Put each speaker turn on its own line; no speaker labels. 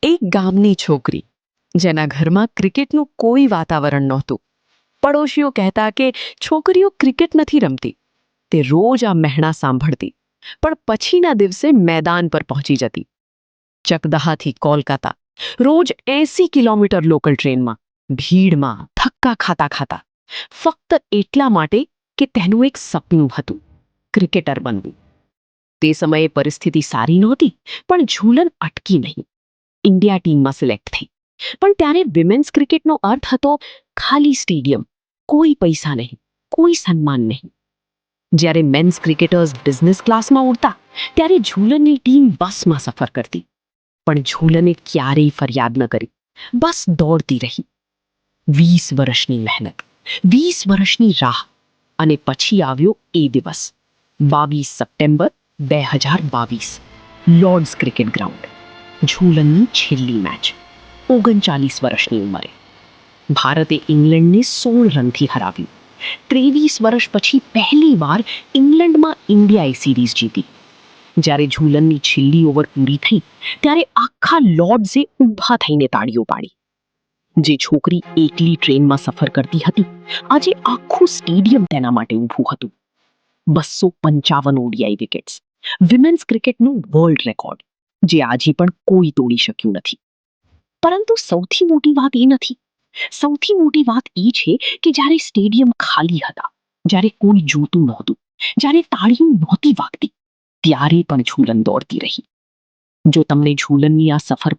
એક ગામની છોકરી જેના ઘરમાં ક્રિકેટનું કોઈ વાતાવરણ નહોતું. પડોશીઓ કહેતા કે છોકરીઓ ક્રિકેટ નથી રમતી. તે રોજ આ મહેણા સાંભળતી, પણ પછીના દિવસે મેદાન પર પહોંચી જતી. ચકદહાથી કોલકાતા, રોજ 80 કિલોમીટર લોકલ ટ્રેનમાં, ભીડમાં ધક્કા ખાતા ખાતા, ફક્ત એટલા માટે કે તેનું એક સપનું હતું, ક્રિકેટર બનવું. તે સમયે પરિસ્થિતિ સારી નહોતી, પણ ઝૂલન અટકી નહીં. ઇન્ડિયા ટીમમાં સિલેક્ટ થઈ. પણ ત્યારે વિમેન્સ ક્રિકેટનો અર્થ હતો ખાલી સ્ટેડિયમ, કોઈ પૈસા નહીં, કોઈ સન્માન નહીં. જ્યારે મેન્સ ક્રિકેટર્સ બિઝનેસ ક્લાસમાં ઉડતા, ત્યારે ઝૂલનની ટીમ બસમાં સફર કરતી. પણ ઝૂલને ક્યારેય ફરિયાદ ન કરી, બસ દોડતી રહી. 20 વર્ષની મહેનત, 20 વર્ષની રાહ, અને પછી આવ્યો એ દિવસ, 22 સપ્ટેમ્બર 2022, લોર્ડ્સ ક્રિકેટ ગ્રાઉન્ડ. ઝૂલનની છેલ્લી મેચ, 39 વર્ષની ઉંમરે. ભારતે ઇંગ્લેન્ડને 16 રનથી હરાવ્યું. 23 વર્ષ પછી પહેલીવાર ઇંગ્લેન્ડમાં ઇન્ડિયાએ સિરીઝ જીતી. જ્યારે ઝૂલનની છેલ્લી ઓવર પૂરી થઈ, ત્યારે આખા લોર્ડ્સે ઊભા થઈને તાળીઓ પાડી. જે છોકરી એકલી ટ્રેનમાં સફર કરતી હતી, આજે આખું સ્ટેડિયમ તેના માટે ઊભું હતું. 255 ઓડીઆઈ વિકેટ્સ, વિમેન્સ ક્રિકેટનું વર્લ્ડ રેકોર્ડ, જે આજે પણ કોઈ તોડી શક્યું નથી. પરંતુ સૌથી મોટી વાત એ નથી. સૌથી મોટી વાત એ છે કે જ્યારે સ્ટેડિયમ ખાલી હતા, જ્યારે કોઈ જોતું નહોતું, જ્યારે તાળીઓ નહોતી વાગતી, ત્યારે પણ ઝૂલન દોડતી રહી. જો તમને ઝૂલનની આ સફર